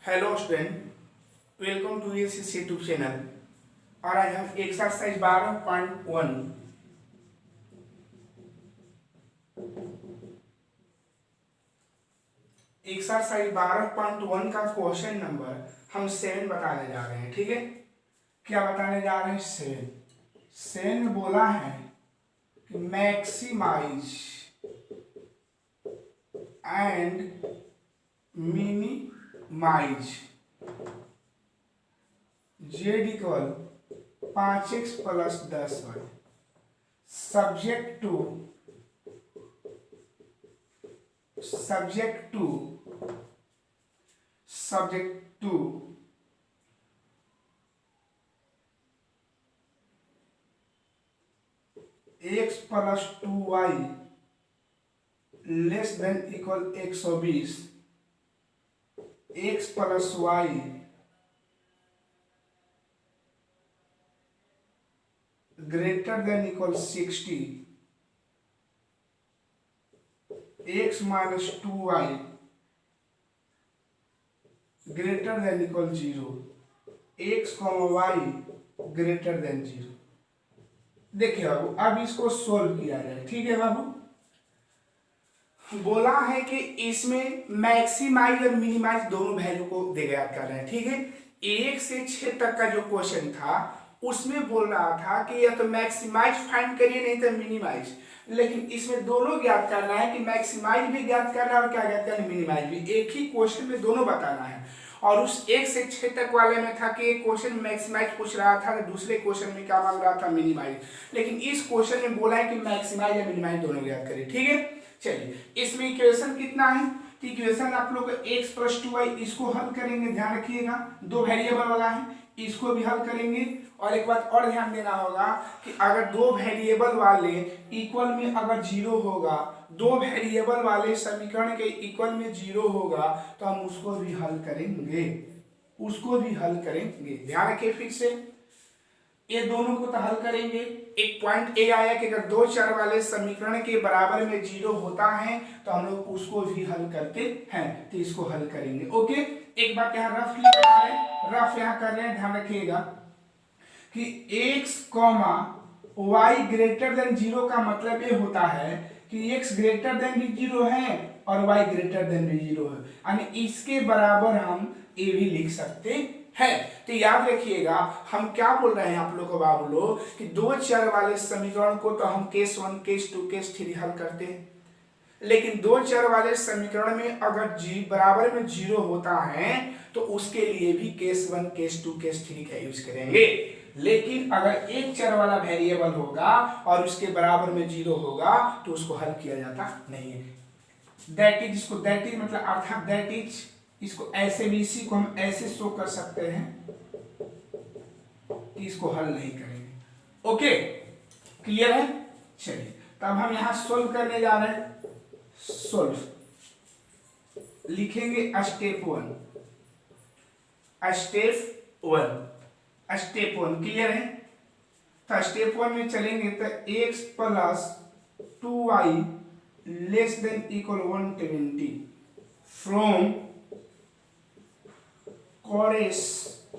Hello student, welcome to S YouTube channel. और आज हम एक्सरसाइज 12.1 का क्वेश्चन नंबर हम 7 बताने जा रहे हैं। ठीक है, क्या बताने जा रहे हैं? 7 में बोला है कि maximise and minimise z equal 5x plus 10y subject to x plus 2y less than equal 120 x plus y greater than equal 60 x minus 2y greater than equal 0 x y greater than 0। देखिए बाबू, अब इसको solve किया जाए। ठीक है बाबू, बोला है कि इसमें मैक्सिमाइज और मिनिमाइज दोनों वैल्यू को ज्ञात कर रहे हैं। ठीक है, 1 से 6 तक का जो क्वेश्चन था उसमें बोल रहा था कि या तो मैक्सिमाइज फाइंड करिए नहीं तो मिनिमाइज, लेकिन इसमें दोनों ज्ञात करना है कि मैक्सिमाइज भी ज्ञात करना है और क्या ज्ञात करना है, मिनिमाइज भी। एक ही क्वेश्चन में दोनों बताना है। और उस 1 से 6 तक वाले में था कि एक क्वेश्चन मैक्सिमाइज पूछ रहा था, दूसरे क्वेश्चन में क्या मांग रहा था, मिनिमाइज। लेकिन इस क्वेश्चन में बोला है कि मैक्सिमाइज या मिनिमाइज दोनों ज्ञात करिए। ठीक है, चलिए इसमें इक्वेशन कितना है? तो इक्वेशन आप लोग x प्लस 2y इसको हल करेंगे। ध्यान रखिएगा, दो वेरिएबल वाला है, इसको भी हल करेंगे। और एक बात और ध्यान देना होगा कि अगर दो वेरिएबल वाले इक्वल में अगर 0 होगा, दो वेरिएबल वाले समीकरण के इक्वल में 0 होगा तो हम उसको भी हल करेंगे। ध्यान रखिए, फिर से ये दोनों को तो हल करेंगे। एक पॉइंट ए आया कि अगर दो चर वाले समीकरण के बराबर में 0 होता है तो हम लोग उसको भी हल करते हैं, तो इसको हल करेंगे। ओके, एक बात यहाँ रफ यहाँ कर रहे हैं, ध्यान रखिएगा कि x, y ग्रेटर देन 0 का मतलब ये होता है कि x ग्रेटर देन भी 0 है और y ग्रेटर देन भी 0 है, यानी इसके बराबर हम a भी लिख सकते हैं। तो याद रखिएगा हम क्या बोल रहे हैं आप लोग को बाबू लोग कि दो चर वाले समीकरण को तो हम केस 1, केस 2, केस 3 हल करते हैं, लेकिन दो चर वाले समीकरण में अगर g बराबर में 0 होता है तो उसके लिए भी केस 1, केस 2, केस 3 का यूज करेंगे। लेकिन अगर एक चर वाला वेरिएबल होगा और उसके बराबर में 0 होगा तो उसको हल किया जाता नहीं है। दैट इज मतलब अर्थात दैट इज, इसको ऐसे भी, इसी को हम ऐसे शो कर सकते हैं कि इसको हल नहीं करेंगे। ओके, क्लियर है? चलिए तब हम यहां सोल्व करने जा रहे हैं। सोल्व लिखेंगे स्टेप 1 क्लियर है? तो स्टेप 1 में चलेंगे तो x plus 2y less than equal 120 from corresponding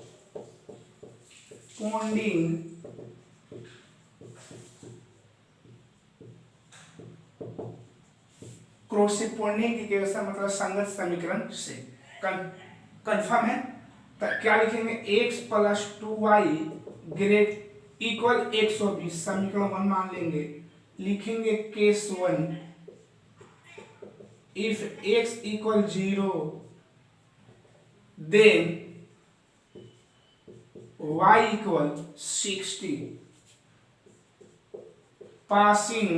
की केवल मतलब संगत समीकरण से कंफर्म है। तो क्या लिखेंगे? x plus 2y great equal 120 समीकरण 1 मान लेंगे। लिखेंगे case 1 if x equal 0 then y equal 60 passing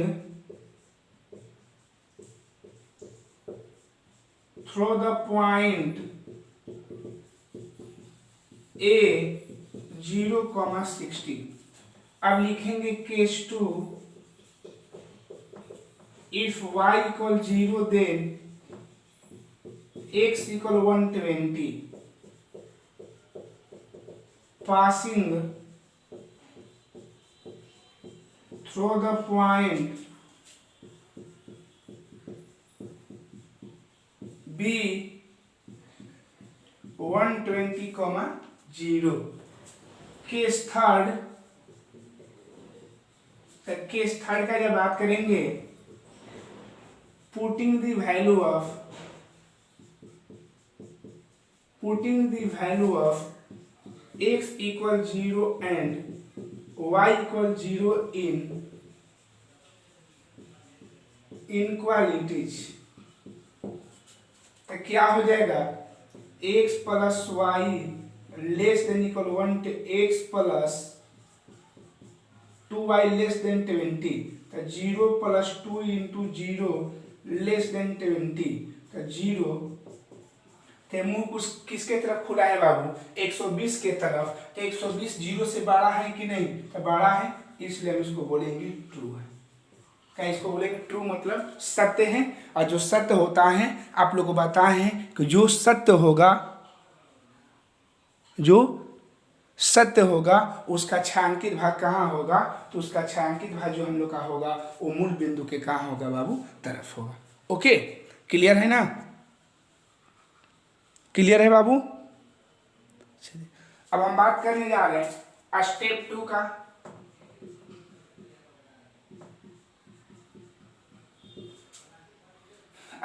through the point a 0,60। अब लिखेंगे case 2 if y equal 0 then x equal 120 passing through the point B 120, case third, case third का जब बात करेंगे, putting the value of x equal 0 and y equal 0 in inequalities, तो क्या हो जाएगा, x plus y less than equal 1 to x plus 2y less than 20, तो 0 plus 2 into 0 less than 20, तो 0, तो मुंह कुछ किसके तरफ खुला है बाबू, 120 के तरफ, तो 120 0 से बड़ा है कि नहीं, तो बड़ा है, इसलिए हम इसको बोलेंगे ट्रू है। क्या इसको बोलेंगे ट्रू, मतलब सत्य है। और जो सत्य होता है, आप लोग को बताए हैं कि जो सत्य होगा उसका छायांकित भाग कहाँ होगा, तो उसका छायांकित भाग जो हम लोग का होगा वो मूल बिंदु के कहाँ होगा बाबू, तरफ होगा। ओके, क्लियर है ना, क्लियर है बाबू। अब हम बात करने जा रहे हैं स्टेप 2 का।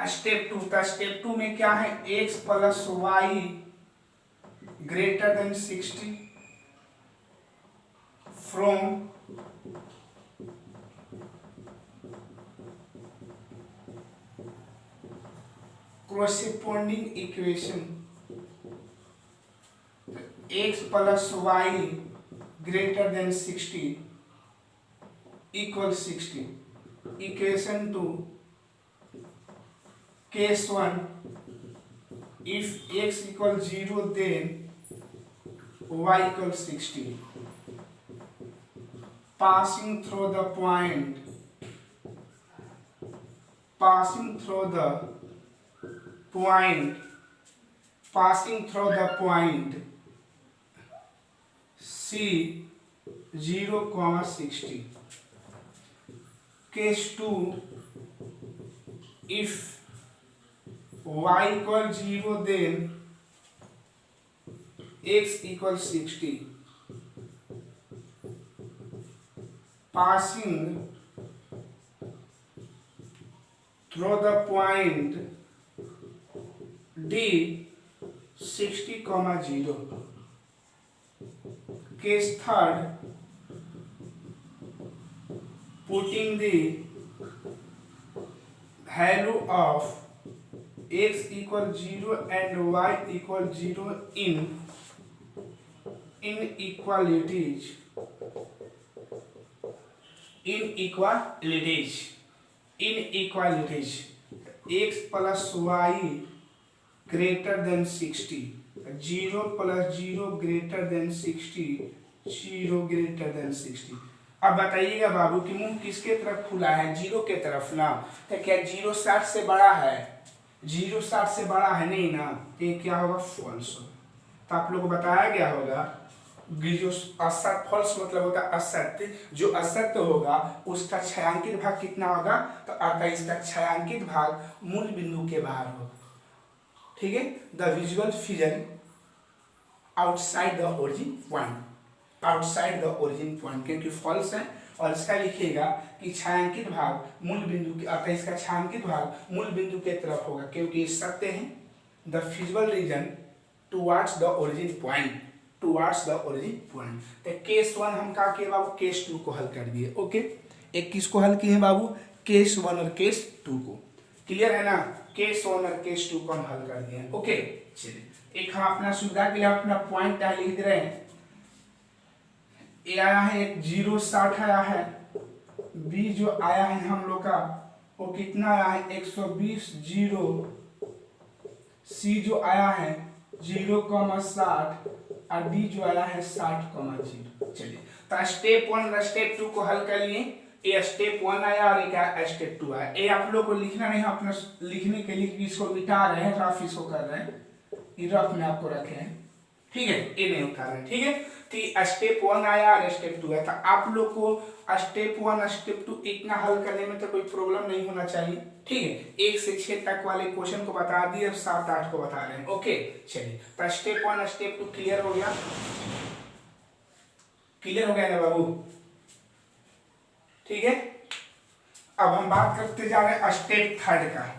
स्टेप 2 में क्या है, x plus y greater than 60 from corresponding equation, x plus y greater than 60 equal 60, equation 2, case 1, if x equal 0 then y equal 60, passing through the point C 0, 60. Case 2, if y equal 0 then x equal 60, passing through the point D 60, 0. Case third, putting the value of x equal 0 and y equal 0 in inequalities, x plus y greater than 60, 0 plus 0 greater than 60, 0 greater than 60। अब बताइएगा बाबू कि मुंह किसके तरफ खुला है, 0 के तरफ ना, तो क्या 0 60 से बड़ा है, 0 60 से बड़ा है नहीं ना, तो ये क्या होगा, फॉल्स होगा। तो आप लोग को बताया गया होगा जो असत्य, फॉल्स मतलब होता है असत्य, जो असत्य होगा उसका छायांकित भाग कितना होगा, तो अर्थात इसका छायांकित भाग मूल बिंदु के बाहर होगा। ठीक है, the visual figure outside the origin point, क्योंकि फॉल्स है और इसका लिखिएगा कि छायांकित भाग मूल बिंदु के, अर्थात इसका छायांकित भाग मूल बिंदु के तरफ होगा, क्योंकि ये सत्य है। The visual region towards the origin point, तो केस 1 हम क्या किए बाबू, केस 2 को हल कर दिए। ओके, एक किसको हल किए हैं बाबू, केस 1 और केस 2 को। क्लियर है ना, केस 1 और केस 2 को हम हल कर दिए। ओके, चलिए एक हम अपना सुविधा के लिए अपना पॉइंट लिख दे रहे हैं। ए आया है, एक 0 60 आया है, बी जो आया है हम लोग का वो कितना आया है, 120 0, सी जो आया है 0,60 और डी जो आया है 60,0। चलिए, तो स्टेप 1 और स्टेप 2 को हल कर लिए। ये स्टेप 1 आया और एक स्टेप 2 आया। ये आप लोग को लिखना नहीं है, अपना लिखने के लिए इसको मिटा रहे हैं, रफ इसको कर रहे हैं, ये रफ में आपको रखे हैं। ठीक है, ये नहीं उठा रहे, ठीक है। तो स्टेप 1 आया और स्टेप 2 आया, तो आप लोग को स्टेप 1 स्टेप 2 इतना हल करने में तो कोई प्रॉब्लम नहीं होना चाहिए, ठीक है। 1 से 6 तक वाले क्वेश्चन को बता दिए, अब 7 8 को बता रहे हैं, ओके। चलिए, तो स्टेप 1 स्टेप 2 क्लियर हो गया, क्लियर हो गया ना बाबू, ठीक है। अब हम बात करते जा रहे हैं स्टेप 3 का।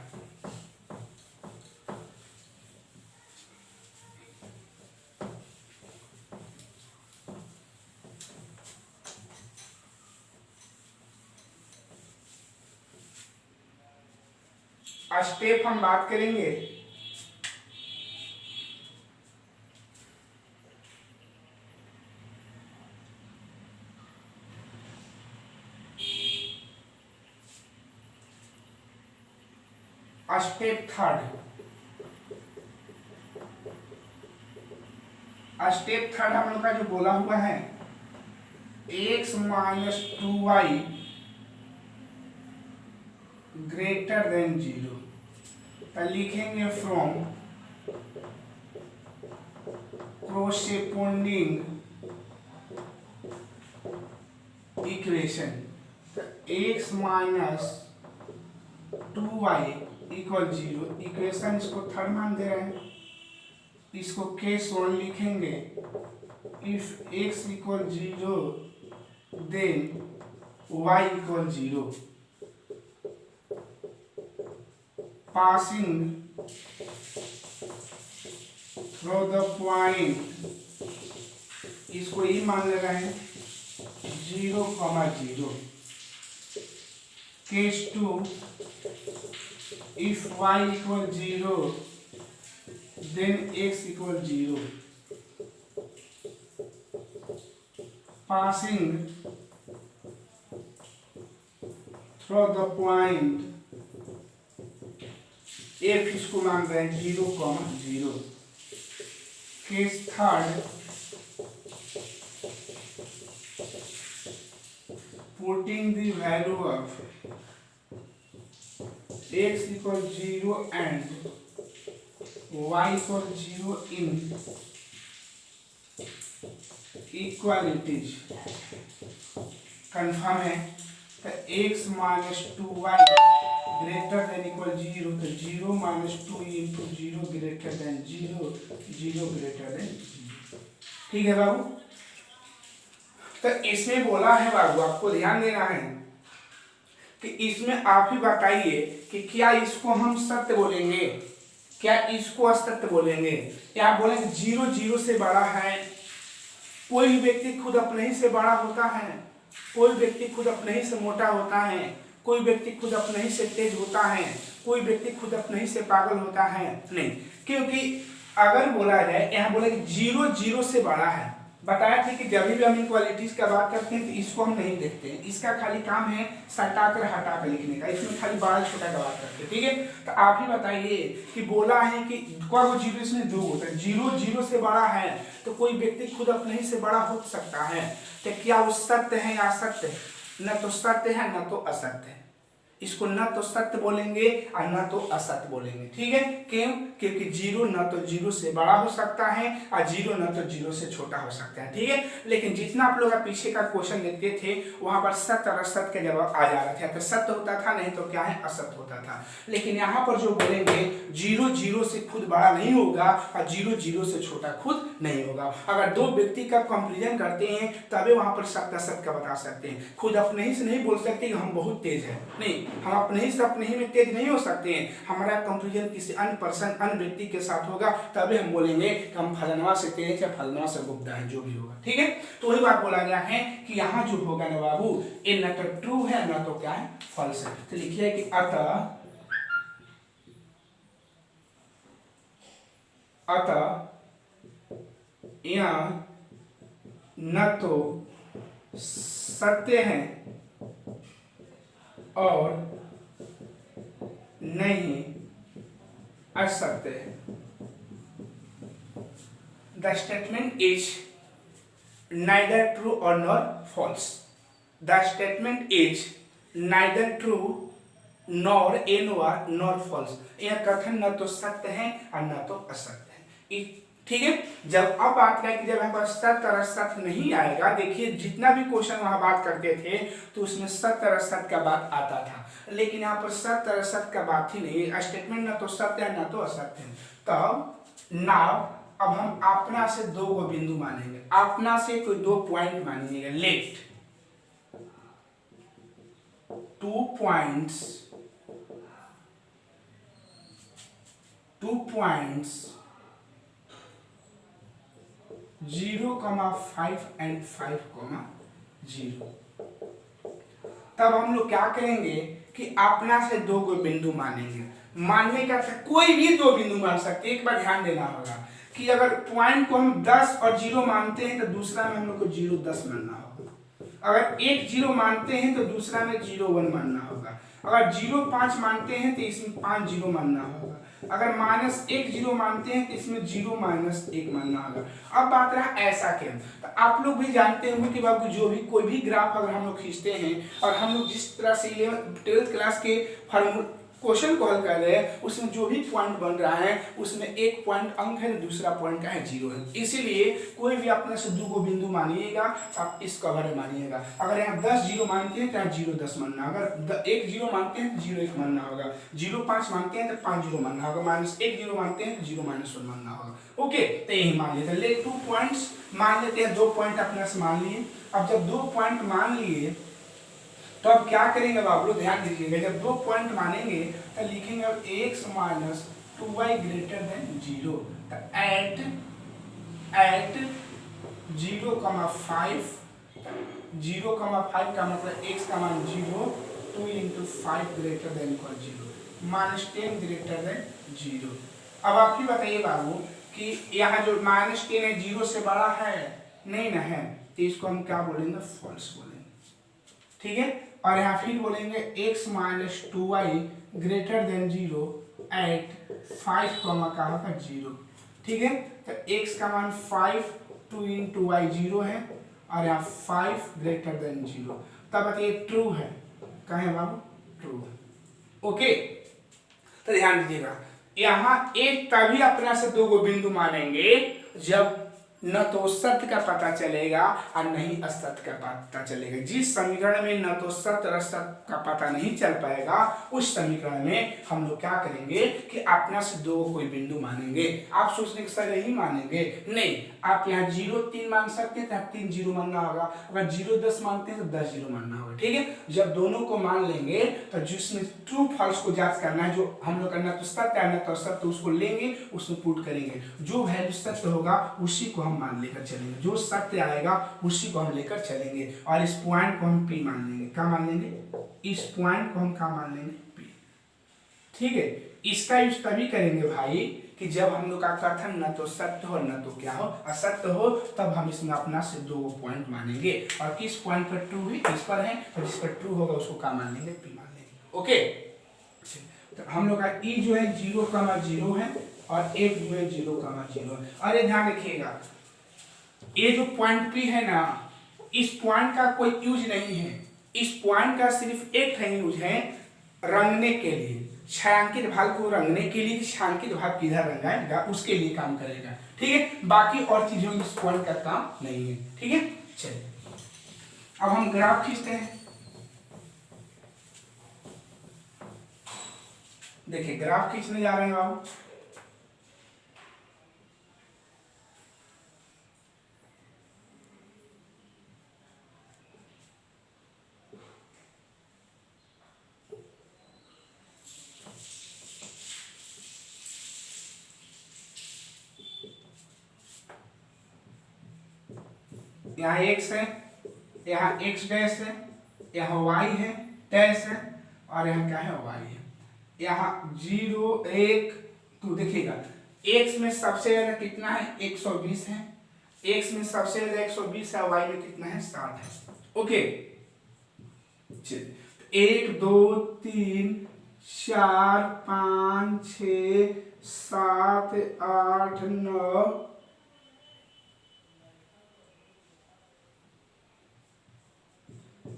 स्टेप हम बात करेंगे स्टेप 3। स्टेप 3 हम लोग का जो बोला हुआ है x minus 2y greater than 0, तो लिखेंगे फ्रॉम कोरेस्पोंडिंग इक्वेशन, तो x minus 2y equal 0, equation इसको 3 मान दे रहे हैं, इसको केस 1 लिखेंगे, if x equal 0 then y equal 0, passing through the point, इसको ये मान ले रहे हैं 0, 0। Case 2, if y equal 0 then x equal 0, passing through the point, f इसको मान रहे हैं 0, 0। Case 3, putting the value of x equal 0 and y equal 0 in equalities, confirm है, तो x minus 2y greater than equal 0, तो 0 minus 2 into 0 greater than 0, 0 greater than 0, ठीक है बाबू। तो इसमें बोला है बाबू, आपको ध्यान देना है कि इसमें आप ही बताइए कि क्या इसको हम सत्य बोलेंगे, क्या इसको असत्य बोलेंगे, या बोलेंगे 0 0 से बड़ा है। कोई व्यक्ति खुद अपने ही से बड़ा होता है, कोई व्यक्ति खुद अपने ही से मोटा होता है, कोई व्यक्ति खुद अपने ही से तेज होता है, कोई व्यक्ति खुद अपने ही से पागल होता है, नहीं। क्योंकि अगर बोला जाए, यहाँ बोले 0 0 से बड़ा है, बताया था कि जब भी हम इनक्वालिटीज का बात करते हैं तो इसको हम नहीं देखते हैं, इसका खाली काम है सटाकर हटाकर लिखने का, इसमें खाली बड़ा छोटा का बात करते हैं, ठीक है। तो आप ही बताइए कि बोला है कि को 0 इसमें 2 होता है, 0 0 से बड़ा है, तो कोई व्यक्ति खुद अपने ही से बड़ा हो सकता है, तो क्या वो सत्य है या असत्य है? न तो सत्य है न तो असत्य है, इसको न तो सत्य बोलेंगे और न तो असत्य बोलेंगे, ठीक है। क्यों? क्योंकि 0 न तो 0 से बड़ा हो सकता है और 0 न तो 0 से छोटा हो सकता है, ठीक है। लेकिन जितना आप लोग पीछे का क्वेश्चन देखते थे वहां पर सत्य और असत्य का जवाब आ जा रहा था, तो सत्य होता था, नहीं तो क्या है असत्य होता था। लेकिन यहाँ पर जो बोलेंगे 0 0 से खुद बड़ा नहीं होगा और 0 0 से छोटा खुद नहीं होगा। अगर दो व्यक्ति का कंपेरिजन करते हैं तभी वहां पर सत्य असत्य का बता सकते हैं। खुद अपने ही से नहीं बोल सकते कि हम बहुत तेज हैं, नहीं, हम अपने ही से अपने ही में तेज नहीं हो सकते हैं। हमारा कंपेरिजन किसी अन्य पर्सन अन्य व्यक्ति के साथ होगा तभी हम बोलेंगे कि हम फलनवा से तेज है, फलनवा से गुप्ता है, जो भी होगा, ठीक है। तो वही बात बोला गया है कि यहाँ जो होगा ना बाबू, ये न तो ट्रू है न तो क्या है फॉल्स है। तो लिखिए कि अतः यह न तो सत्य है और नहीं असत्य है। The statement is neither true or nor false. The statement is neither true nor nor false. यह कथन न तो सत्य है और न तो असत्य है, ठीक है। जब अब बात है कि जब हमारे पास 70 80 नहीं आएगा, देखिए जितना भी क्वेश्चन वहां बात करते थे तो उसमें 70 80 का बात आता था, लेकिन यहाँ पर 70 80 का बात ही नहीं, स्टेटमेंट ना तो सत्य है ना तो असत्य है। तब नाउ अब हम अपना से दो को बिंदु मानेंगे, अपना से कोई दो पॉइंट मानिएगा। Let 2 points 0,5 and 5,0। तब हम लोग क्या करेंगे कि अपना से दो को बिंदु मानेंगे। मानने का कोई भी दो बिंदु मान सकते हैं। एक बार ध्यान देना होगा कि अगर पॉइंट को हम 10 और 0 मानते हैं तो दूसरा में हम लोग को 0 10 मानना होगा। अगर 1 0 मानते हैं तो दूसरा में 0 1 मानना होगा। अगर 0 5 मानते हैं तो इसमें 5 0 मानना होगा। अगर -1 0 मानते हैं तो इसमें 0 -1 मानना होगा। अब बात रहा ऐसा क्यों, तो आप लोग भी जानते होंगे कि बाबू जो भी कोई भी ग्राफ अगर हम लोग खींचते हैं और हम लोग जिस तरह से 11th 12th क्लास के फॉर्मूला क्वेश्चन को हल कर रहे हैं उसमें जो भी पॉइंट बन रहा है उसमें एक पॉइंट अंक है, दूसरा पॉइंट का है 0 है। इसीलिए कोई भी अपने से दो को बिंदु मानिएगा, आप इस कवर मानिएगा। अगर यहाँ 10 0 मानते हैं तो यहाँ 0 10 मानना, अगर 1 0 मानते हैं तो 0 1 मानना होगा, 0 5 मानते हैं तो 5 0 मानना होगा, -1 0 मानते हैं तो 0 -1 मानना होगा। ओके, तो यही मान लेते हैं। ले 2 पॉइंट्स मान लेते हैं, 2 पॉइंट अपने से मान लिए। अब जब 2 पॉइंट मान लिए तो अब क्या करेंगे बाबू, ध्यान दीजिएगा। जब 2 पॉइंट मानेंगे तो लिखेंगे अब x - 2y greater than 0। तो एट 0,5 0,5 का मतलब x का मान 0, 2 × 5 greater than equal 0, -10 greater than 0। अब आप ही बताइए बाबू कि यहाँ जो -10 है 0 से बड़ा है नहीं ना है, तो इसको हम क्या बोलेंगे, फॉल्स बोलेंगे। ठीक है, और यहाँ फिर बोलेंगे x - 2y greater than 0 eight 5 का होगा 0। ठीक है, तो x का मान 5, 2 × y 0 है और यहाँ 5 greater than 0। तब बताइए ट्रू है, कहें बाबू ट्रू है। ओके, तो ध्यान दीजिएगा यहाँ एक तभी अपना से दो को बिंदु मानेंगे जब न तो सत्य का पता चलेगा और नहीं असत्य का पता चलेगा। जिस समीकरण में न तो सत्य और असत्य का पता नहीं चल पाएगा उस समीकरण में हम लोग क्या करेंगे कि अपना से दो कोई बिंदु मानेंगे। आप सोचने के सर यही मानेंगे, नहीं, आप यहाँ 0 3 मान सकते हैं तो 3 0 मानना होगा, अगर 0 10 मानते हैं तो 10 0 मानना होगा। ठीक है, जब दोनों को मान लेंगे तो जिसमें ट्रू फॉल्स को जांच करना है, जो हम लोग करना तो सत्य है ना तो असत्य, उसको लेंगे उसमें पुट करेंगे, जो वैल्यू सत्य होगा उसी को हम मान लेकर चलेंगे, जो सत्य आएगा उसी को हम लेकर चलेंगे और इस पॉइंट को हम P मान लेंगे। क्या मान लेंगे, इस पॉइंट को हम क्या मान लेंगे, P। ठीक है, इसका यूज तभी करेंगे भाई कि जब हम लोग का कथन न तो सत्य हो न तो क्या हो असत्य हो, तब हम इसमें अपना से दो पॉइंट मानेंगे और किस पॉइंट पर ट्रू है इस पर है, तो जिस पर ट्रू होगा उसको क्या मान लेंगे, P मान लेंगे। ओके, तो हम लोग का E जो है 0,0 है और F जो है 0,0 है। अरे ध्यान रखिएगा ये जो पॉइंट P है ना, इस पॉइंट का कोई यूज नहीं है, इस पॉइंट का सिर्फ एक यूज है, रंगने के लिए, छायांकित भाग को रंगने के लिए, छायांकित भाग किधर रंगाएगा उसके लिए काम करेगा। ठीक है, बाकी और चीजों इस पॉइंट का काम नहीं है। ठीक है, चलिए अब हम ग्राफ खींचते हैं। देखिए ग्राफ खींचने जा रहे हैं बाबू। यहाँ x है, यहाँ x डैश है, यहाँ y है डैश है और यहाँ क्या है, y है। यहाँ 0 1 2 देखिएगा, x में सबसे ज्यादा कितना है, 120 है, x में सबसे ज्यादा 120 है, y में कितना है, 60 है। ओके, 1 2 3 4 5 6 7 8 9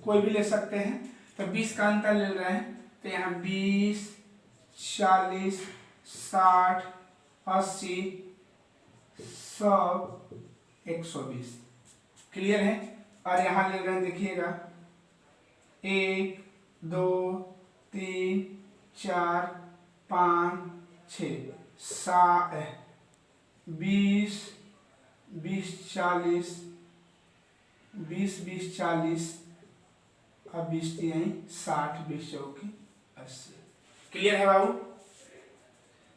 कोई भी ले सकते हैं, तो 20 का अंतर ले रहे हैं, तो यहाँ 20 40 60 80 100 120। क्लियर है। और यहाँ ले रहे हैं देखिएगा 1 2 3 4 5 6 7 20 20 40 20 20 40 और 20 60 20 चौकी 80। क्लियर है बाबू,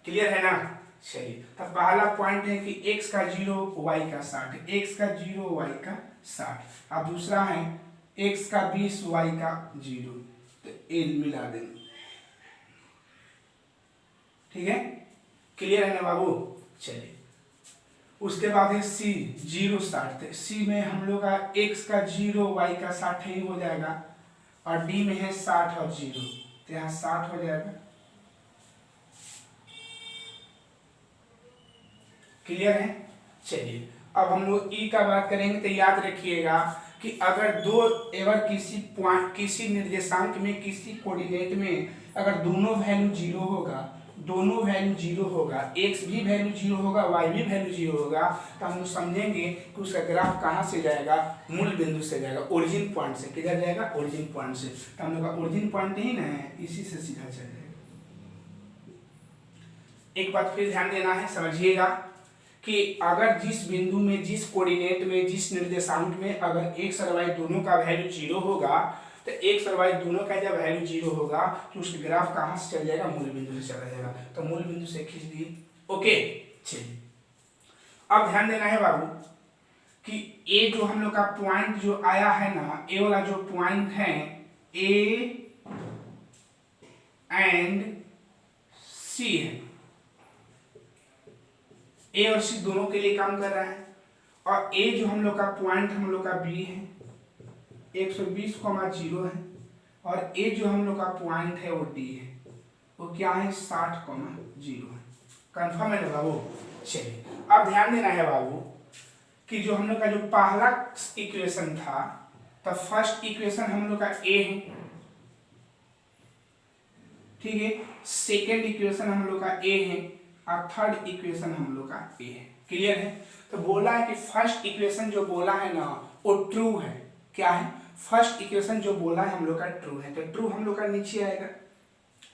क्लियर है ना। चलिए तब पहला पॉइंट है कि x का 0 y का 60, x का 0 y का 60। अब दूसरा है x का 20 y का 0, तो ए मिला देंगे। ठीक है, क्लियर है ना बाबू। चलिए उसके बाद है c 0 60, c में हम लोग का x का 0 y का 60 ही हो जाएगा, और d में है 60 और 0, तो यहाँ 60 हो जाएगा। क्लियर है। चलिए अब हम लोग ई का बात करेंगे, तो याद रखिएगा कि अगर दो एवर किसी पॉइंट, किसी निर्देशांक में, किसी कोऑर्डिनेट में अगर दोनों वैल्यू 0 होगा, दोनों वैल्यू 0 होगा, x भी वैल्यू 0 होगा, y भी वैल्यू 0 होगा, तो हम लोग समझेंगे कि उसका ग्राफ कहाँ से जाएगा, मूल बिंदु से जाएगा, ओरिजिन पॉइंट से। किधर जाएगा, ओरिजिन पॉइंट से। तो हम लोग का ओरिजिन पॉइंट ही ना है, इसी से सीधा चल जाएगा। एक बात फिर ध्यान देना है, समझिएगा कि अगर जिस बिंदु में, जिस कोऑर्डिनेट में, जिस निर्देशांक में अगर x और y दोनों का वैल्यू 0 होगा, तो x और y दोनों का जब वैल्यू 0 होगा तो उसका ग्राफ कहाँ से चल जाएगा, मूल बिंदु से चला जाएगा। तो मूल बिंदु से खींच दिए। ओके चलिए अब ध्यान देना है बाबू कि ए जो हम लोग का पॉइंट जो आया है ना, ए वाला जो पॉइंट है, ए एंड सी है, ए और सी दोनों के लिए काम कर रहा है। और ए जो हम लोग का पॉइंट, हम लोग का बी है, 120,0 है, और ए जो हम लोग का पॉइंट है वो डी है, वो क्या है, 60,0 है। कंफर्म है ना बाबू। चलिए अब ध्यान देना है बाबू कि जो हम लोग का जो पहला इक्वेशन था, तो फर्स्ट इक्वेशन हम लोग का ए है, ठीक है, सेकेंड इक्वेशन हम लोग का ए है, और थर्ड इक्वेशन हम लोग का ए है। क्लियर है। तो बोला है कि फर्स्ट इक्वेशन जो बोला है ना वो ट्रू है। क्या है, फर्स्ट इक्वेशन जो बोला है हम लोग का ट्रू है, तो ट्रू हम लोग का नीचे आएगा,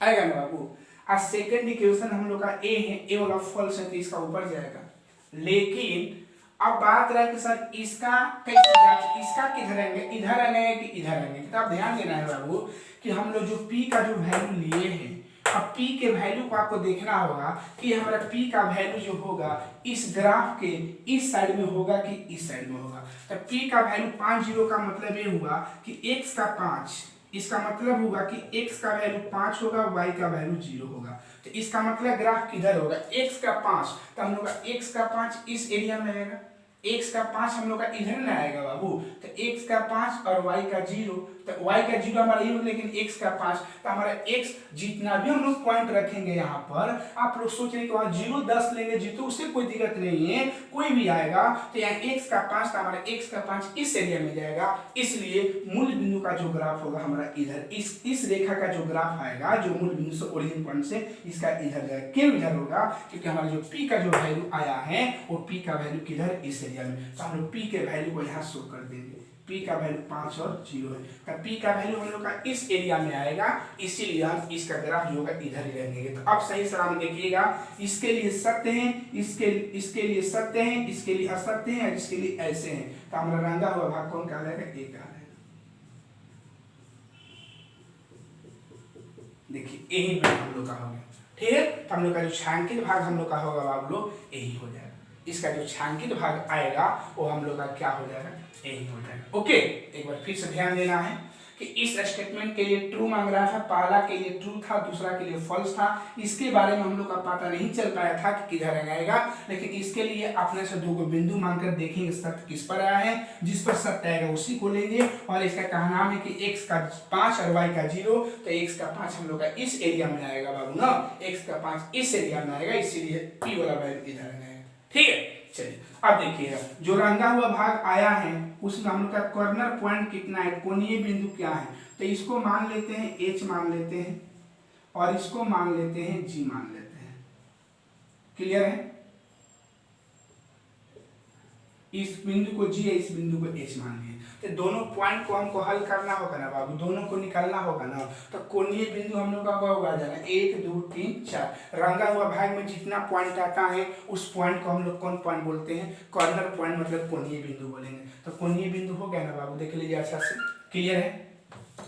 आएगा ना बाबू। और सेकेंड इक्वेशन हम लोग का ए है, ए वाला फॉल्स है, तो इसका ऊपर जाएगा। लेकिन अब बात रहा कि सर इसका कैसे जांच, इसका किधर आएंगे, इधर आएंगे कि इधर आएंगे। तो अब ध्यान देना है बाबू कि हम लोग जो p का जो वैल्यू लिए हैं, अब p के वैल्यू को आपको देखना होगा कि हमारा p का वैल्यू जो होगा इस ग्राफ के इस साइड में होगा कि इस साइड में होगा। तो p का वैल्यू 50 का मतलब ये हुआ कि x का 5, इसका मतलब होगा कि x का वैल्यू 5 होगा, y का वैल्यू 0 होगा। तो इसका मतलब ग्राफ किधर होगा, x का 5, तो हम लोग का x का 5 इस एरिया में आएगा, x का 5 हम लोग का इधर ना आएगा बाबू। तो x का 5 और y का 0, तो y का 0 हमारा ये, लेकिन x का 5, तो हमारा x जितना भी हम लोग पॉइंट रखेंगे यहाँ पर, आप लोग सोच रहे कि वहाँ 0 10 लेंगे जीतो, उससे कोई दिक्कत नहीं है, कोई भी आएगा। तो यहाँ x का 5, तो हमारा x का 5 इस एरिया में जाएगा, इसलिए मूल बिंदु का जो ग्राफ होगा हमारा इधर, इस रेखा का जो ग्राफ आएगा, जो मूल बिंदु से ओरिजिन पॉइंट से, इसका इधर जाएगा। क्यों इधर होगा, क्योंकि हमारा जो p का जो वैल्यू आया है वो p का वैल्यू किधर, इस एरिया में। तो हम लोग p के वैल्यू को यहाँ शो कर देंगे, p का वैल्यू 5 और 0 है, तो p का वैल्यू हम लोग का इस एरिया में आएगा, इसीलिए हम इसका ग्राफ जो होगा इधर ही रखेंगे। तो अब सही सलाम देखिएगा, इसके लिए सत्य है, इसके लिए सत्य है, इसके लिए असत्य है, और इसके लिए ऐसे हैं। तो हमारा रंगा हुआ भाग कौन कहलाएगा, ए कहलाएगा। देखिए यही में हम लोग का हो गया, ठीक है। तो हम लोग का जो छायांकित भाग हम लोग का होगा आप लोग यही हो जाएगा, इसका जो छायांकित भाग आएगा वो हम लोग का क्या हो जाएगा, यही हो जाएगा। ओके, एक बार फिर से ध्यान देना है कि इस स्टेटमेंट के लिए ट्रू मांग रहा था, पहला के लिए ट्रू था, दूसरा के लिए फॉल्स था। इसके बारे में हम लोग का पता नहीं चल पाया था कि किधर आएगा, लेकिन इसके लिए अपने से दो बिंदु मांगकर देखेंगे सत्य किस पर आया है, जिस पर सत्य आएगा उसी को लेंगे। और इसका कहना है कि x का 5 और y का 0, तो x का 5 हम लोग का इस एरिया में आएगा बाबू ना, x का 5 इस एरिया में आएगा, इसीलिए p वाला वैल्यू इधर आएगा। ठीक है, चलिए अब देखिएगा जो रंगा हुआ भाग आया है उसमें हम लोग का कॉर्नर पॉइंट कितना है, कोणीय बिंदु क्या है, तो इसको मान लेते हैं h मान लेते हैं, और इसको मान लेते हैं g मान लेते हैं। क्लियर है। इस बिंदु को जी है, इस बिंदु को एच मान लिए। तो दोनों पॉइंट को हमको हल करना होगा ना बाबू, दोनों को निकालना होगा ना। तो कोणीय बिंदु हम लोग का होगा जाना 1 2 3 4। रंगा हुआ भाग में जितना पॉइंट आता है उस पॉइंट को हम लोग कौन पॉइंट बोलते हैं? कॉर्नर पॉइंट, मतलब कोणीय बिंदु बोलेंगे। तो कोणीय बिंदु हो गया ना बाबू, देख लीजिए अच्छा से, क्लियर है।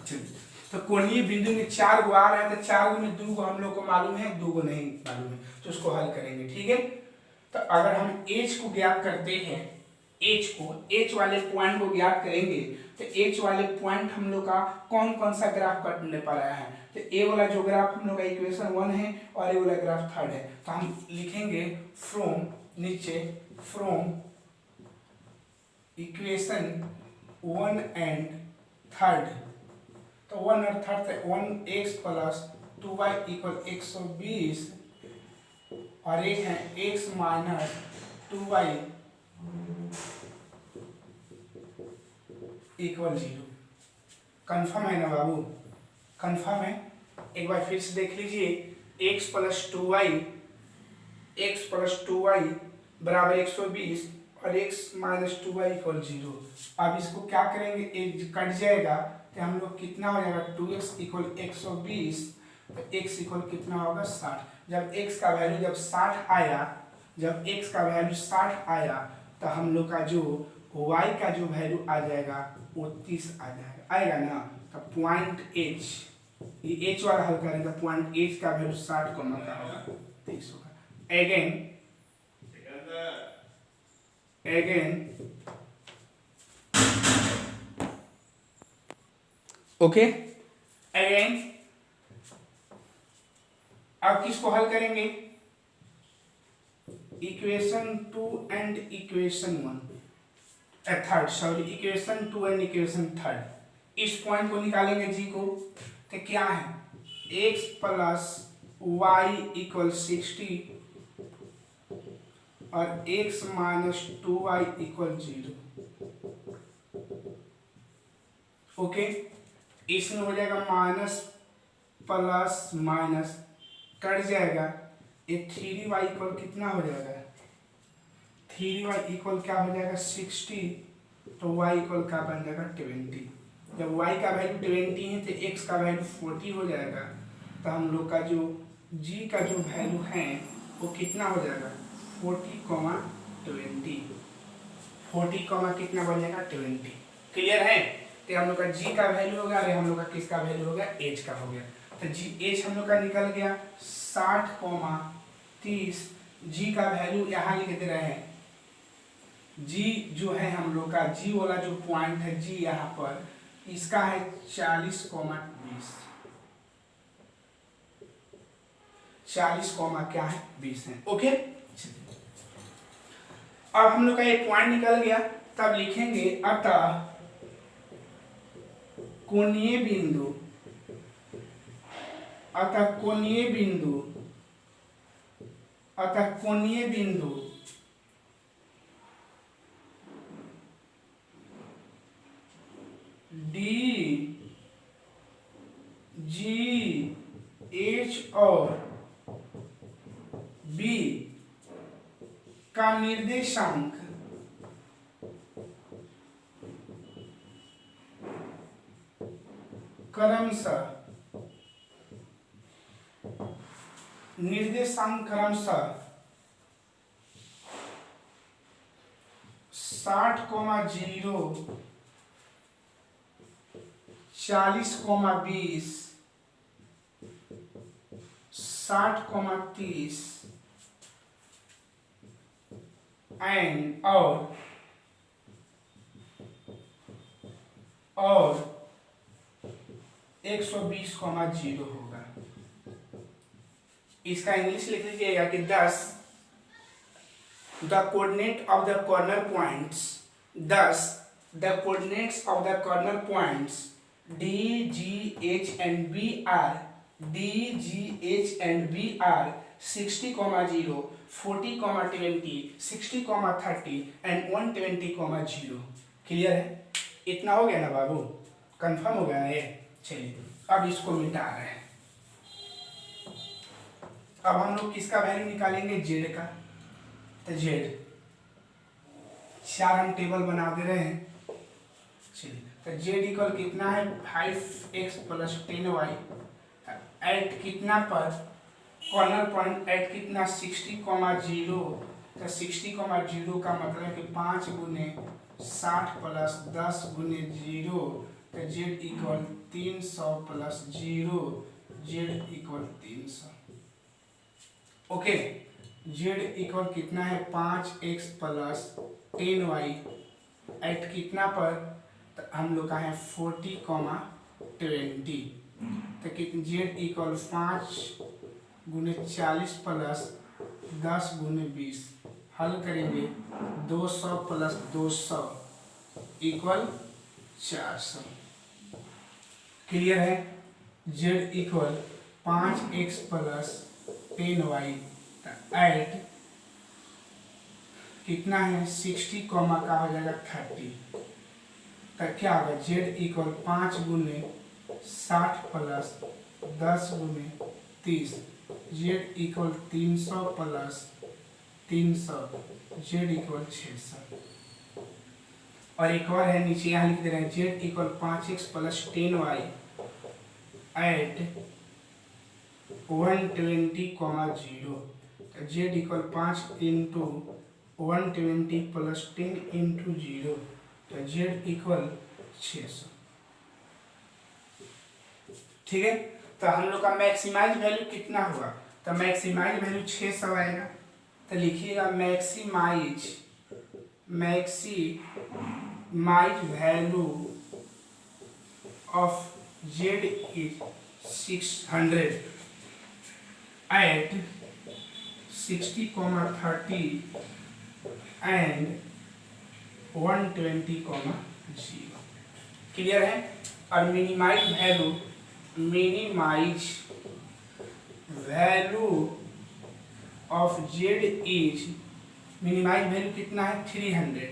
चलिए, तो कोणीय बिंदु में 4 गो आ रहा है, तो 4 गो में 2 गो हम लोग को मालूम है, 2 गो नहीं मालूम है, तो उसको हल करेंगे, ठीक है। तो अगर हम एच को ज्ञात करते हैं, एच वाले पॉइंट को ज्ञात करेंगे, तो एच वाले पॉइंट हम लोग का कौन कौन सा ग्राफ कटने पर आया है? तो ए वाला जो ग्राफ हम लोग का इक्वेशन 1 है और ए वाला ग्राफ 3 है। तो हम लिखेंगे फ्रॉम, नीचे फ्रॉम इक्वेशन 1 एंड 3। तो 1 और 3 से 1x प्लस 2y इक्वल 120 और एक है x minus 2y equal 0। Confirm है ना बाबू? कन्फर्म है। एक बार फिर से देख लीजिए, x प्लस 2y बराबर 120 और x माइनस 2y इक्वल 0। अब इसको क्या करेंगे, एक कट जाएगा तो हम लोग कितना हो जाएगा, 2x इक्वल 120, तो x इक्वल कितना होगा 60। जब x का वैल्यू जब 60 आया, जब x का वैल्यू 60 आया, तो हम लोग का जो y का जो वैल्यू आ जाएगा वो 30 आ जाएगा, आएगा ना। तो पॉइंट h, ये h वाला हल करेंगे, तो पॉइंट h का वैल्यू 60 को का होगा 30 होगा। अगेन ओके, अगेन अब किसको हल करेंगे? Equation 2 and equation 3, sorry equation 2 and equation 3। इस पॉइंट को निकालेंगे जी को, तो क्या है, x प्लस वाई इक्वल 60 और x minus 2y equal 0। Okay, इसमें हो जाएगा माइनस प्लस माइनस कट जाएगा, ये 3y इक्वल कितना हो जाएगा, 3y इक्वल क्या हो जाएगा 60, तो y इक्वल क्या बन जाएगा 20। जब y का वैल्यू 20 है तो x का वैल्यू 40 हो जाएगा। तो हम लोग का जो g का जो वैल्यू है वो कितना हो जाएगा 40,20, 40, कितना बन जाएगा 20। क्लियर है। तो हम लोग का g का वैल्यू हो गया, अरे हम लोग का किसका वैल्यू हो गया, h का हो गया। तो h हम लोग का निकल गया 60,30। g का वैल्यू यहाँ लिख दे रहे हैं, g जो है हम लोग का g वाला जो पॉइंट है g यहाँ पर, इसका है 40,20, 40, क्या है 20 है। ओके, अब हम लोग का ये पॉइंट निकल गया, तब लिखेंगे अतः कोणीय बिंदु, अतः कोणीय बिंदु, अतः कोणीय बिंदु डी जी एच और बी का निर्देशांक क्रमशः 60,0, 40,20, 60,30 एंड और 120,0 होगा। इसका इंग्लिश लिख लीजिएगा कि 10 the coordinate of the corner points, thus the coordinates of the corner points D, G, H and B are D, G, H and B are 60,0, 40,20, 60,30 and 120,0। Clear है? इतना हो गया ना बाबू, कंफर्म हो गया ना ये। चलिए अब इसको मिटा रहे हैं। अब हम लोग किसका वैल्यू निकालेंगे, जेड का। तो जेड 4 हम टेबल बना दे रहे हैं। चलिए, तो जेड इक्वल कितना है 5x प्लस 10y एट कितना पर कॉर्नर पॉइंट एट कितना 60,0। तो 60,0 का मतलब है कि 5 गुने 60 प्लस 10 गुने 0, तो Z equal 300 plus 0, Z equal 300। Okay, Z equal कितना है 5x प्लस 10y एट कितना पर, तो हम लोग का है 40,20। तो कितने जेड इक्वल 5 गुने 40 प्लस 10 गुने 20, हल करेंगे 200 प्लस 200 इक्वल 400। क्लियर है? Z equal 5x plus 10y at कितना है 60 कॉमा का हो जाएगा 30, तो क्या होगा जेड इक्वल 5 गुने 60 प्लस 10 गुने 30, Z equal 300 plus 300, Z equal 600। और एक और है नीचे यहाँ लिख दे रहे हैं Z equal 5x plus 10y eight 120,0, तो Z equal 5 into 120 plus 10 into 0, तो जेड इक्वल 600। ठीक है, तो हम लोग का मैक्सिमाइज वैल्यू कितना हुआ, तो मैक्सिमाइज वैल्यू 600 आएगा। तो लिखिएगा maximise value of z is 600 at 60,30 and 120,0। Clear है? और minimise value of z is, minimise value कितना है 300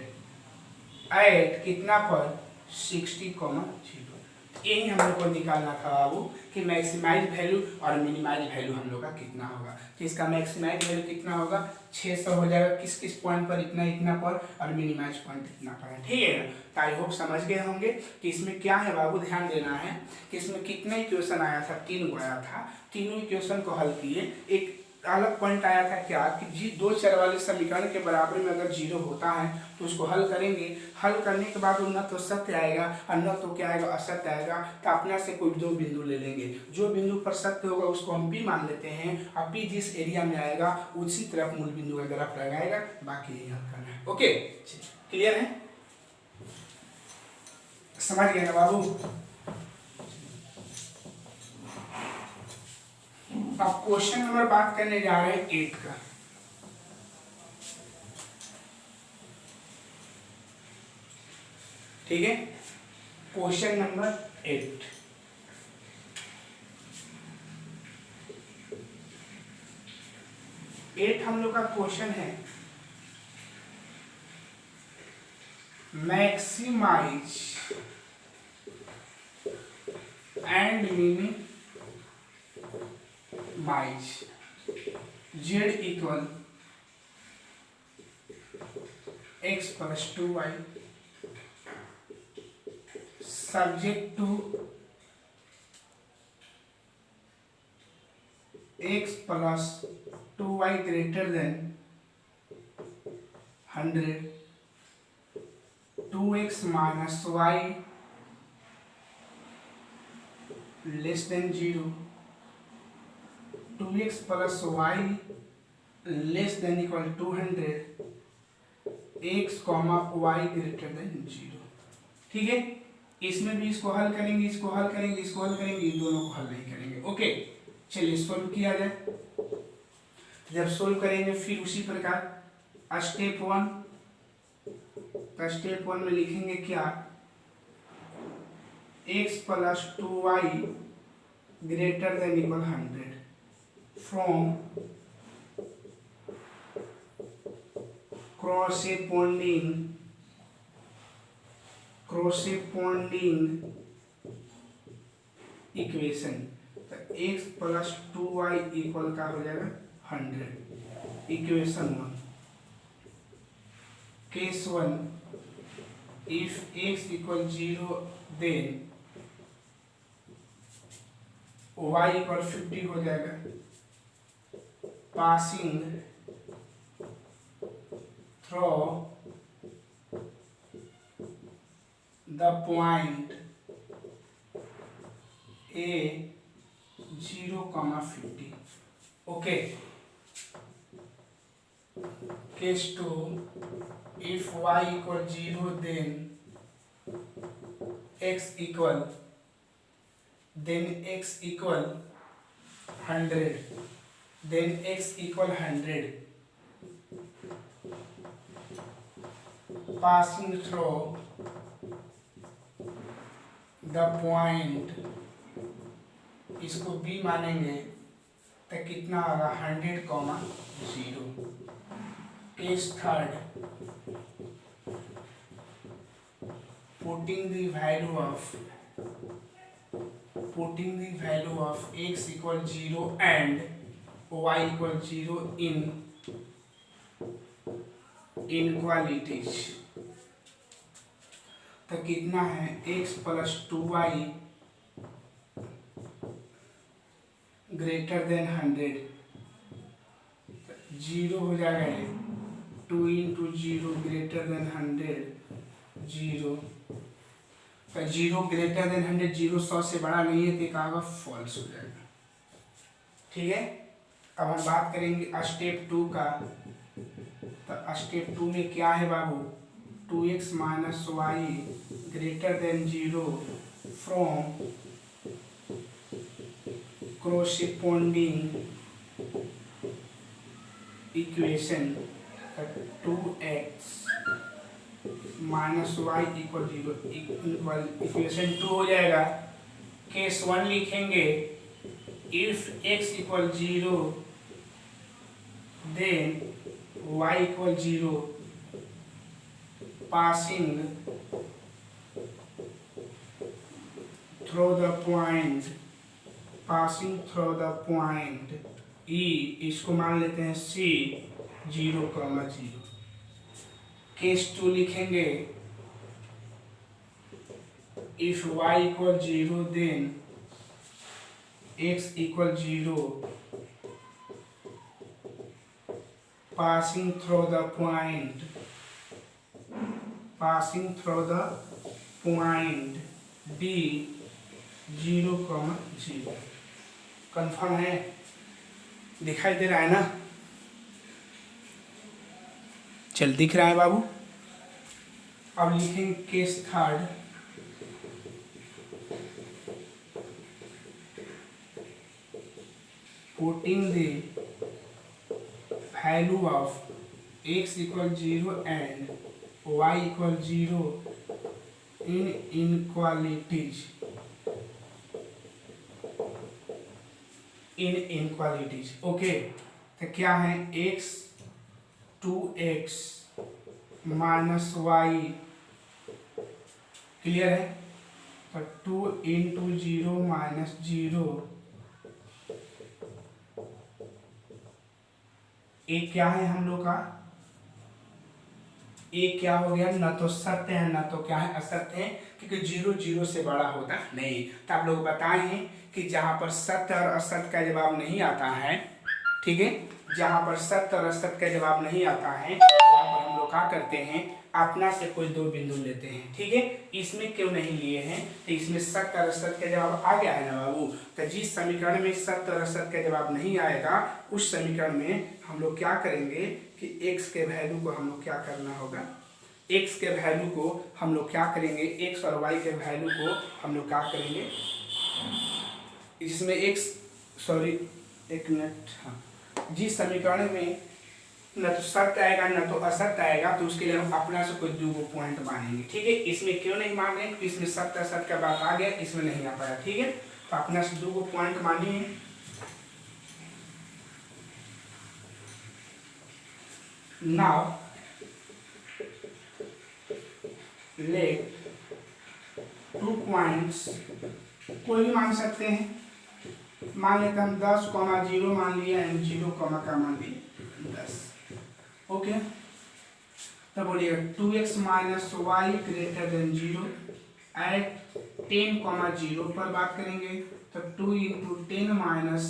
एट कितना पर 60,0। यही हम लोग को निकालना था बाबू कि मैक्सिमाइज वैल्यू और मिनिमाइज वैल्यू हम लोग का कितना होगा। तो इसका मैक्सिमाइज वैल्यू कितना होगा 600 हो जाएगा, किस किस पॉइंट पर इतना पर, और मिनिमाइज पॉइंट इतना पर है। ठीक है ना? तो आई होप समझ गए होंगे कि इसमें क्या है बाबू। ध्यान देना है कि इसमें कितने इक्वेशन आया था, 3 आया था। तीनों इक्वेशन को हल किए। एक अलग पॉइंट आया था क्या कि दो चर वाले समीकरण के बराबर में अगर 0 होता है तो उसको हल करेंगे। हल करने के बाद न तो सत्य आएगा और न तो क्या आएगा असत्य आएगा। तो अपने से कोई 2 बिंदु ले लेंगे, जो बिंदु पर सत्य होगा उसको हम P मान लेते हैं, और P जिस एरिया में आएगा उसी तरफ मूल बिंदु का ग्राफ लगाएगा। बाकी यही हल करना है। ओके, क्लियर है? समझ गए ना बाबू? अब क्वेश्चन नंबर बात करने जा रहे हैं 8 का। ठीक है, क्वेश्चन नंबर 8। हम लोग का क्वेश्चन है maximise and minimise z equal x plus 2y subject to x plus 2y greater than 100, 2x minus y less than 0, 2x plus y less than equal 200, x comma y greater than 0। ठीक है, इसमें भी इसको हल करेंगे, इसको हल करेंगे, इसको हल करेंगे, इन दोनों को हल नहीं करेंगे। ओके, चलिए सोल्व किया जाए। जब सोल्व करेंगे फिर उसी प्रकार स्टेप 1, तो स्टेप 1 में लिखेंगे क्या, x plus 2y greater than equal 100 from corresponding equation. तो x प्लस 2y इक्वल का हो जाएगा 100, equation 1। Case 1 if x equal 0 then y equal 50 हो जाएगा, passing through the point a 0,50. Okay. Case 2 if y equal 0 then x equal 100, then x equal 100, passing through the point, इसको b मानेंगे तो कितना होगा 100,0. Case 3 putting the value of x equal 0 and y equal 0 in inequalities, तो कितना है x plus 2y greater than 100, 0 हो जाएगा ये, 2 इंटू 0 ग्रेटर देन 100, 0, तो 0 ग्रेटर देन 100, 0 100 से बड़ा नहीं है तो एक आएगा फॉल्स हो जाएगा. ठीक है. अब हम बात करेंगे स्टेप 2 का. तो स्टेप 2 में क्या है बाबू, 2x minus y greater than 0 from corresponding equation, 2x minus y equal 0 equal equation 2 हो जाएगा. केस 1 लिखेंगे if x equal 0 then y equal 0, passing through the point E, इसको मान लेते हैं C 0,0. केस 2 लिखेंगे if y equal 0 then x equal 0, passing through the point B 0,0. Confirm है, दिखाई दे रहा है ना, चल दिख रहा है बाबू. अब लिखेंगे case 3 putting the value of x equal 0 and y equal 0 in inequalities. Okay. तो क्या है x 2x minus Y, clear है. तो 2 इंटू 0 माइनस 0, एक क्या है हम लोग का, एक क्या हो गया, न तो सत्य है न तो क्या है असत्य है, क्योंकि 0 0 से बड़ा होता नहीं. तो आप लोग बताए हैं कि जहां पर सत्य और असत्य का जवाब नहीं आता है, ठीक है, जहां पर सत्य और असत्य का जवाब नहीं आता है वहां पर हम लोग क्या करते हैं, अपना से कोई 2 बिंदु लेते हैं. ठीक है. इसमें क्यों नहीं लिए हैं, तो इसमें सत्य और असत्य का जवाब आ गया है ना बाबू. तो जिस समीकरण में सत्य और असत्य का जवाब नहीं आएगा उस समीकरण में हम लोग क्या करेंगे कि x के वैल्यू को हम लोग क्या करना होगा, x के वैल्यू को हम लोग क्या करेंगे, x और y के वैल्यू को हम लोग क्या करेंगे, इसमें x, सॉरी एक मिनट, हाँ, जिस समीकरण में न तो सत्य आएगा न तो असत्य आएगा तो उसके लिए हम अपना से कोई 2 पॉइंट मानेंगे. ठीक है. इसमें क्यों नहीं मान रहे हैं, इसमें सत्य असत्य का बात आ गया, इसमें नहीं आ पाया. ठीक है. तो अपना से 2 पॉइंट मानिए. नाउ लेट 2 पॉइंट्स कोई भी मान सकते हैं. मान लेते हम 10,0 मान लिया एंड 0, का मान लिया 10. ओके. तो तो बोलिएगा 2x minus y greater than 0 at 10, 0 पर बात करेंगे तो 2 into 10 minus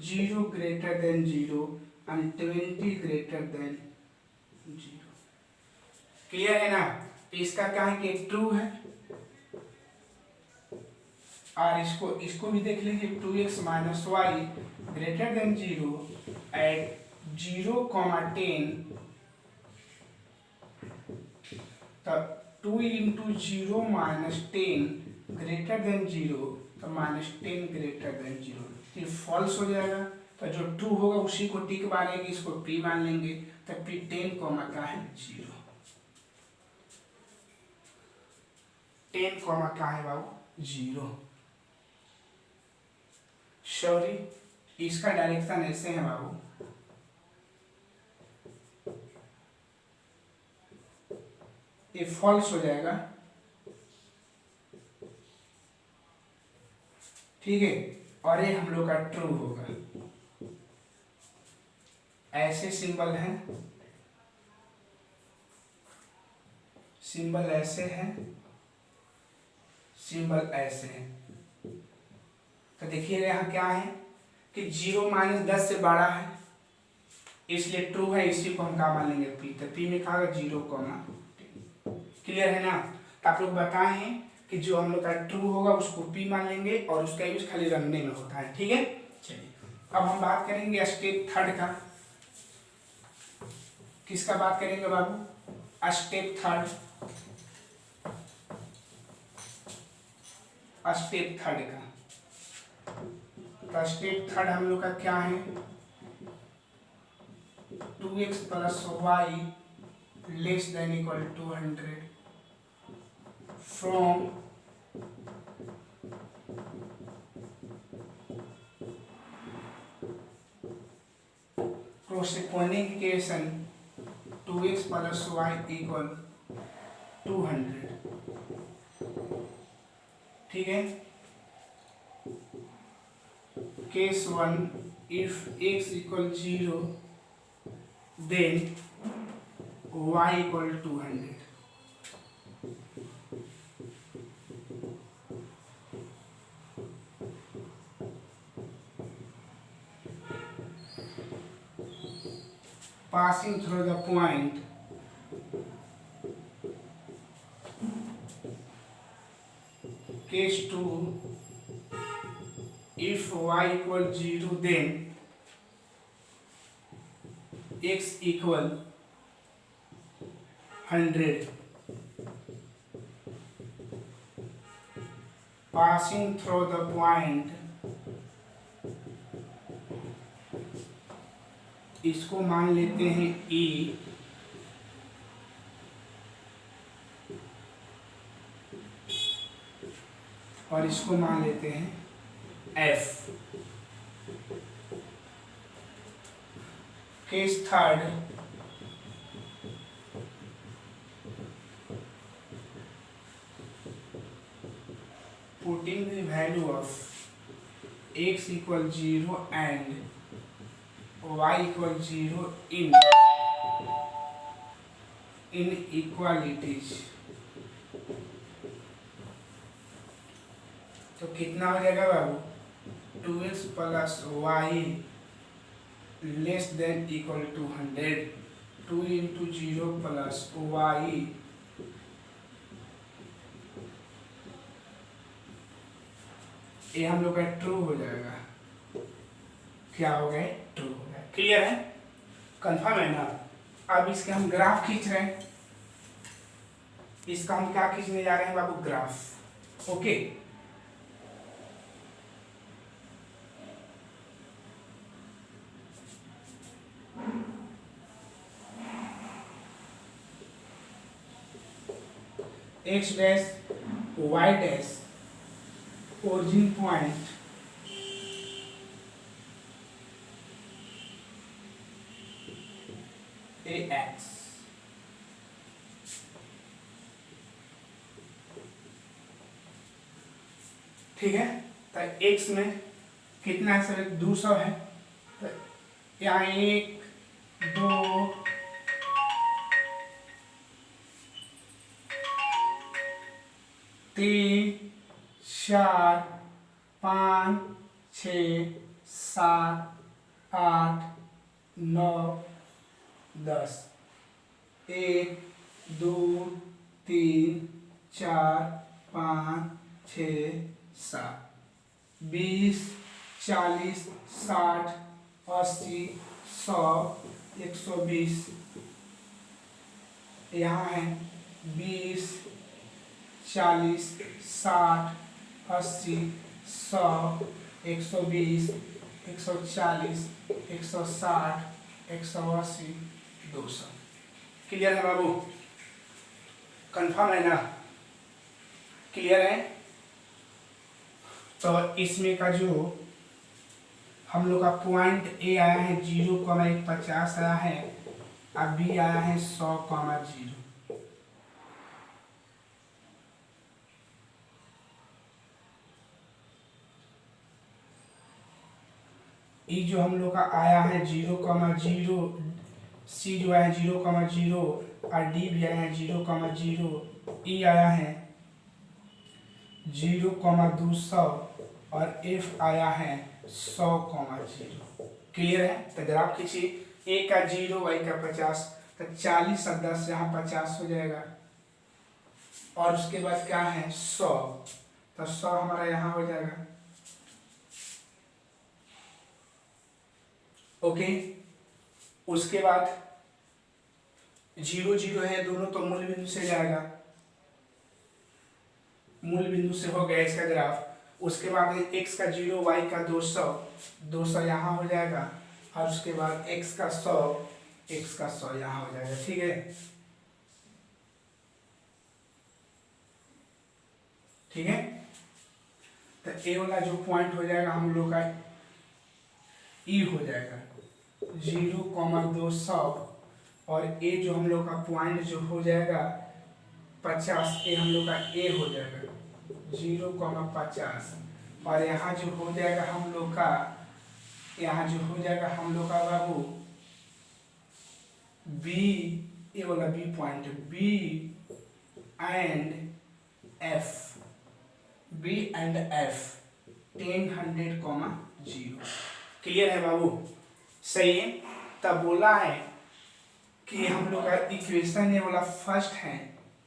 0 greater than 0 and 20 greater than 0। Clear है ना? तो इसका क्या है कि ट्रू है, और इसको भी देख लीजिए 2x minus y greater than 0 at 0, 10, तब 2 इंटू 0 माइनस 10 ग्रेटर देन 0 तो माइनस 10 ग्रेटर देन 0, ये फॉल्स हो जाएगा। तो जो ट्रू होगा उसी को टिक मारेंगे, इसको p मान लेंगे, तो p 10, क्या है 0, 10, क्या है बाबू 0। सॉरी, इसका डायरेक्शन ऐसे है बाबू, ये फॉल्स हो जाएगा, ठीक है, और ये हम लोग का ट्रू होगा। ऐसे सिंबल है, सिंबल ऐसे है, सिंबल ऐसे है। तो देखिए यहाँ क्या है कि 0 माइनस 10 से बड़ा है, इसलिए ट्रू है, इसी को हम क्या मान लेंगे p, तो p में कहा 0, 10। क्लियर है ना? तो आप लोग बताए हैं कि जो हम लोग का ट्रू होगा उसको p मान लेंगे और उसका यूज खाली रखने में होता है, ठीक है। चलिए अब हम बात करेंगे स्टेप थर्ड का। किसका बात करेंगे बाबू? स्टेप थर्ड, स्टेप थर्ड का। तो स्टेप थर्ड हम लोग का क्या है? 2x plus y less than equal to 100 from corresponding equation 2x plus y equal 200, ठीक है। केस 1, if x equal 0 then y equal 200। passing through the point case 2, if y equal 0 then x equal 100, passing through the point, इसको मान लेते हैं E, और इसको मान लेते हैं F। Case third, putting the value of x equal 0 and y equal 0 in inequalities, तो कितना हो जाएगा बाबू? 2x plus y less than equal to 100, 2 into 0 plus y ये हम लोग का ट्रू हो जाएगा। क्या हो गए? ट्रू हो गया। क्लियर है? कंफर्म है ना? अब इसके हम ग्राफ खींच रहे हैं, इसका हम क्या खींचने जा रहे हैं बाबू? Graph. Okay, x dash y dash origin point ax, ठीक है। तो x में कितना है सर? 200 है, तो यहाँ 1, 2, 3 4 5 6 7 8 9 10 1 2 3 4 5 6 7 20 40 60 80 100 120 यहाँ है 20 40 60 80 100 120 140 160 180 200। क्लियर है बाबू? कंफर्म है ना? क्लियर है? तो इसमें का जो हम लोग का पॉइंट ए आया है 0,150 आया है, अब बी आया है 100,0। ई जो हम लोग का आया है 0,0, सी जो आया है 0,0 और डी भी आया है 0,0, ई आया है 0,200 और एफ आया है 100,0। क्लियर है? तो ग्राफ खींचिए, ए का 0, वाई का 50, तो 40 और 10 यहाँ 50 हो जाएगा, और उसके बाद क्या है 100, तो 100 हमारा यहाँ हो जाएगा। ओके, उसके बाद 0 0 है दोनों, तो मूल बिंदु से जाएगा, मूल बिंदु से हो गया इसका ग्राफ। उसके बाद x का 0, y का 200, 200 यहाँ हो जाएगा, और उसके बाद x का 100, x का 100 यहाँ हो जाएगा। ठीक है, ठीक है। तो ए वाला जो पॉइंट हो जाएगा हम लोग का ई हो जाएगा 0,200, और ए जो हम लोग का पॉइंट जो हो जाएगा 50, ए हम लोग का ए हो जाएगा 0,50, और यहाँ जो हो जाएगा हम लोग का, यहाँ जो हो जाएगा हम लोग का बाबू बी, ए वाला B point, B and F, B and F 10, 100,0। क्लियर है बाबू? सही है। तब बोला है कि हम लोग का इक्वेशन ये वाला फर्स्ट है,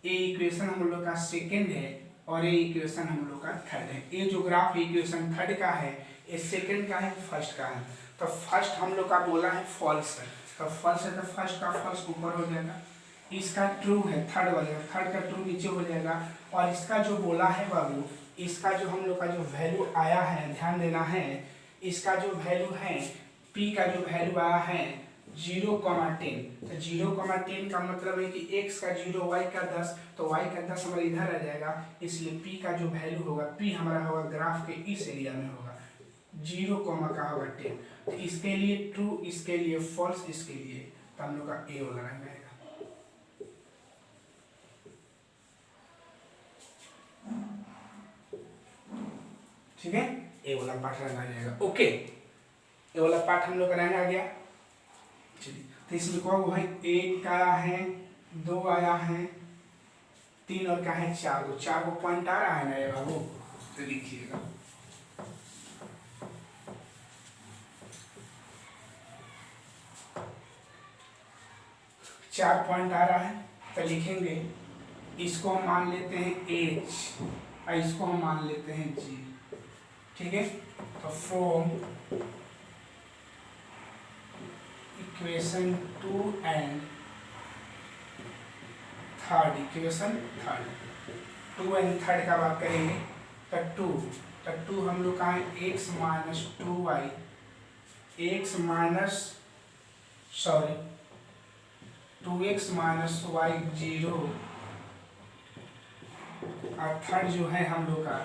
ए इक्वेशन हम लोग का सेकंड है, और ये इक्वेशन हम लोग का थर्ड है। ये जो ग्राफ इक्वेशन थर्ड का है, ये सेकंड का है, फर्स्ट का है। तो फर्स्ट हम लोग का बोला है फॉल्स है, तो फॉल्स है, तो फर्स्ट का फॉल्स ऊपर हो जाएगा, इसका ट्रू है थर्ड वाले का, थर्ड का ट्रू नीचे हो जाएगा, और इसका जो बोला है बाबू, इसका जो हम लोग का जो वैल्यू आया है, ध्यान देना है, इसका जो वैल्यू है P का जो वैल्यू आया है 0,10, तो 0,10 का मतलब है कि x का 0, y का 10, तो y का 10 हमारा इधर आ जाएगा, इसलिए P का जो वैल्यू होगा, P हमारा होगा ग्राफ के इस एरिया में होगा 0, का होगा 10। तो इसके लिए ट्रू, इसके लिए फॉल्स, इसके लिए, तो हम लोग का ए वाला रंग आएगा। ठीक है, ए वाला पार्ट रंग आ जाएगा। ओके, ये वाला पार्ट हम लोग का रंग आ गया। चलिए, तो इसमें कौन है, एक का है, 2 आया है, 3 और का है 4, तो 4 को पॉइंट आ रहा है ना ये बाबू, तो लिखिएगा। चार पॉइंट आ रहा है, तो लिखेंगे, इसको हम मान लेते हैं H, और इसको हम मान लेते हैं G। ठीक है, तो from equation 2 and third, equation third, 2 and third का बात करेंगे, तो 2 हम लोग का है x minus 2y, x minus 2x minus y 0, और थर्ड जो है हम लोग का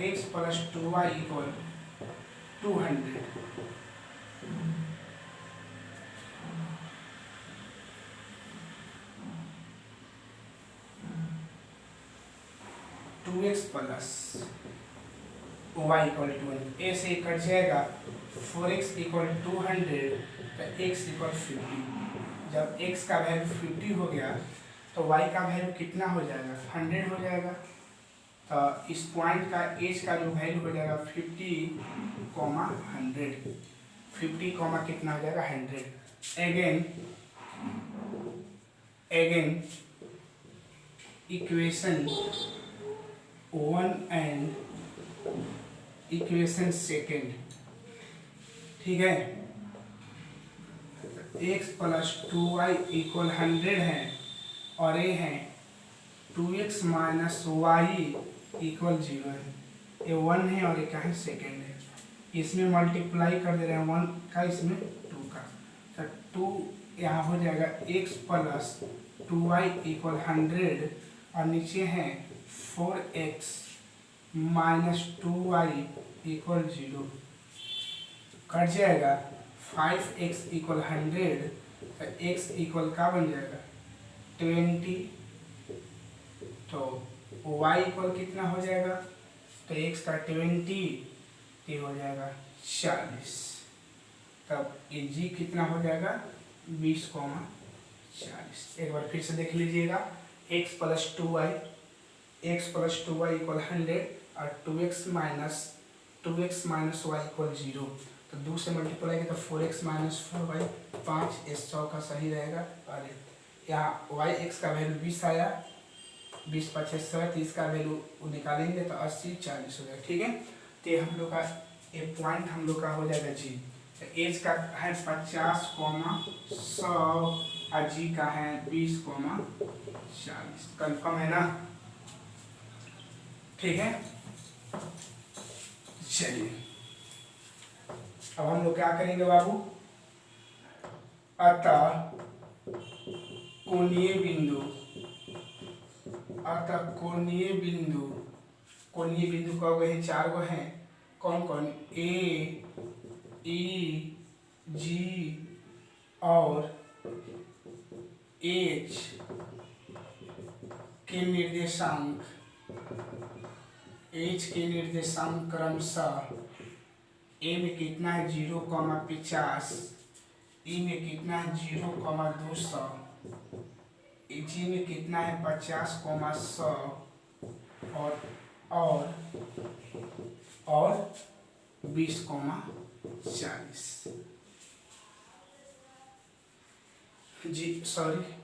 x plus 2y equal 200। 2x plus y equal 200, ए से कट जाएगा, 4x इक्वल 200, तो x इक्वल 50। जब x का वैल्यू 50 हो गया, तो y का वैल्यू कितना हो जाएगा, 100 हो जाएगा। तो इस पॉइंट का एज का जो वैल्यू हो जाएगा 50, 100। 50, कितना हो जाएगा 100। Again equation 1 and equation second, ठीक है। x प्लस 2y इक्वल 100 है और ये है 2x माइनस वाई इक्वल 0 है। ये 1 है और ये क्या है सेकेंड है। इसमें मल्टीप्लाई कर दे रहे हैं 1 का, इसमें 2 का, तो 2 यहाँ हो जाएगा x प्लस 2y इक्वल 100 और नीचे है 4x minus 2y equal 0, cut जाएगा 5x इक्वल 100, तो x इक्वल का बन जाएगा 20, तो y इक्वल कितना हो जाएगा, तो x का 20 ये हो जाएगा 40, तब ये g कितना हो जाएगा 20, 40। एक बार फिर से देख लीजिएगा, x प्लस 2y इक्वल 100 और 2x माइनस y इक्वल 0, तो 2 से मल्टीप्लाई किया तो 4x माइनस 4y 5, इस 100 का सही रहेगा। और यहाँ y x का वैल्यू 20 आया, 20 5 30 का वैल्यू निकालेंगे तो 80 40 हो जाएगा, ठीक है। तो ये हम लोग का एक पॉइंट हम लोग का हो जाएगा जी। तो एज का है 50, 100 और जी का है 20, 40। कंफर्म है ना, ठीक है। चलिए अब हम लोग क्या करेंगे बाबू, अतः कोणीय बिंदु कौ गए हैं, 4 गो हैं, कौन कौन, ए ई जी और एच के निर्देशांक, क्रमशः ए में कितना है 0,50, ई में कितना है 0,200, जी में कितना है 50,100 और 20,40।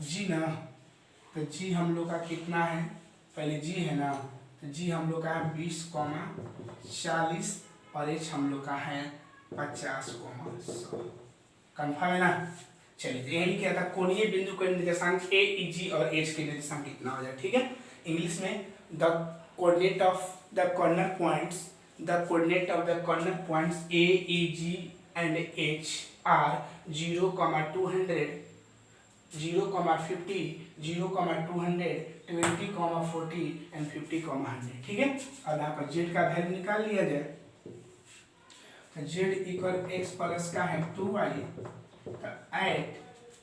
जी ना, तो जी हम लोग का कितना है, पहले जी है ना, तो जी हम लोग का है 20,40 और एच हम लोग का है 50,100। कंफर्म है ना। चलिए तो यही क्या था, कोणीय बिंदु का निर्देशांक ए ई जी और एच के निर्देशांक कितना हो जाए, ठीक है। इंग्लिश में the coordinate of the corner points A E G and H are 0,200, 0,50, 0,200, 20,40 and 50,100, ठीक है। अब यहाँ पर z का वैल्यू निकाल लिया जाए, तो z इक्वल x प्लस का है 2y, एट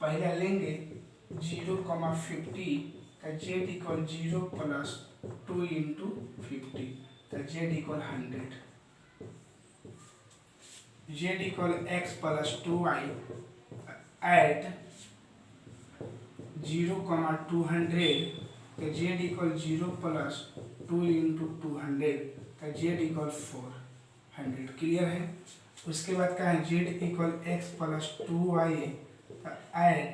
पहले लेंगे 0,50, तो z इक्वल 0 प्लस 2 इंटू 50, तो z equal 100। z equal x plus 2y at 0,200, तो z इक्वल 0 प्लस 2 इंटू 200, तो z इक्वल 400। क्लियर है। उसके बाद क्या है, z equal x plus 2y at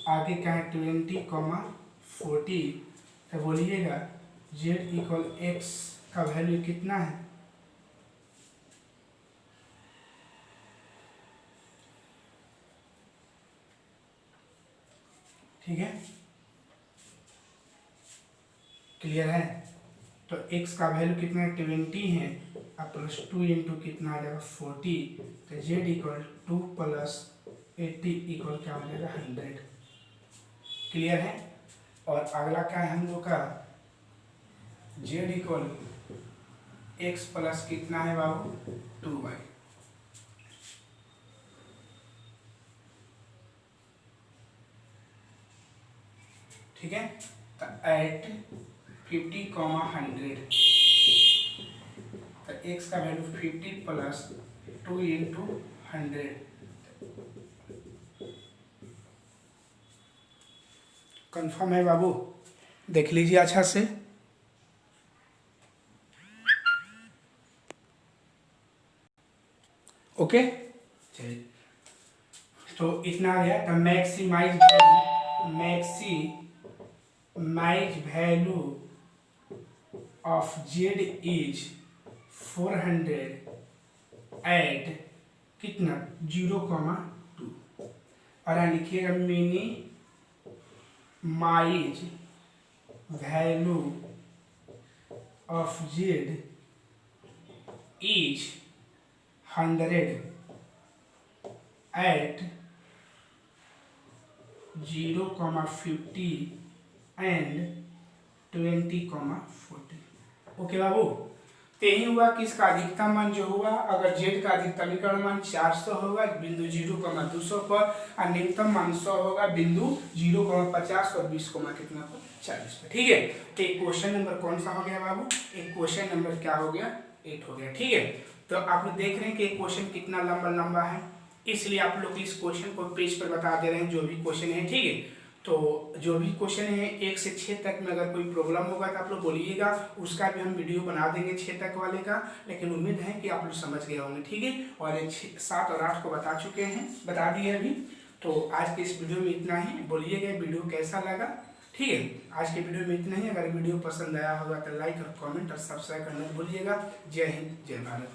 आगे क्या है 20,40, तो बोलिएगा z इक्वल x का वैल्यू कितना है, ठीक है। क्लियर है। तो x का वैल्यू कितना है 20 है, अब प्लस 2 इंटू कितना आ जाएगा 40, तो z इक्वल 2 प्लस 80 इक्वल क्या हो जाएगा 100। क्लियर है। और अगला क्या है हम लोग का, z इक्वल x प्लस कितना है बाबू 2y, ठीक है। तो एट 50,100, तो x का वैल्यू 50 प्लस 2 इंटू 100, कंफर्म है बाबू, देख लीजिए अच्छा से। ओके चलिए, तो इतना आ गया। तो maximize value of z is 400 at कितना 0,2 और यहाँ लिखिएगा minimize value of z is 100 at 0,50 and 20,40। Okay बाबू, तो यही हुआ कि इसका अधिकतम मान जो हुआ, अगर जेड का अधिकतमीकरण मान 400 होगा बिंदु 0,200 पर और न्यूनतम मान 100 होगा बिंदु 0,50 और 20, कितना पर 40 पर। ठीक है, तो क्वेश्चन नंबर कौन सा हो गया बाबू? एक क्वेश्चन नंबर क्या हो गया? 8 हो गया। ठीक है, तो आप लोग देख रहे हैं कि क्वेश्चन कितना लंबा है, इसलिए आप लोग इस क्वेश्चन को पेज पर बता दे रहे हैं जो भी क्वेश्चन है। ठीक है, तो जो भी क्वेश्चन है 1 से 6 तक में अगर कोई प्रॉब्लम होगा तो आप लोग बोलिएगा, उसका भी हम वीडियो बना देंगे 6 तक वाले का। लेकिन उम्मीद है कि आप लोग समझ गए होंगे। ठीक है, और 7 और 8 को बता चुके हैं, बता दिए अभी। तो आज के इस वीडियो में इतना ही। बोलिएगा वीडियो कैसा लगा। ठीक है, आज के वीडियो में इतना ही। अगर वीडियो पसंद आया होगा तो लाइक और कमेंट और सब्सक्राइब करना भूलिएगा। जय हिंद, जय भारत।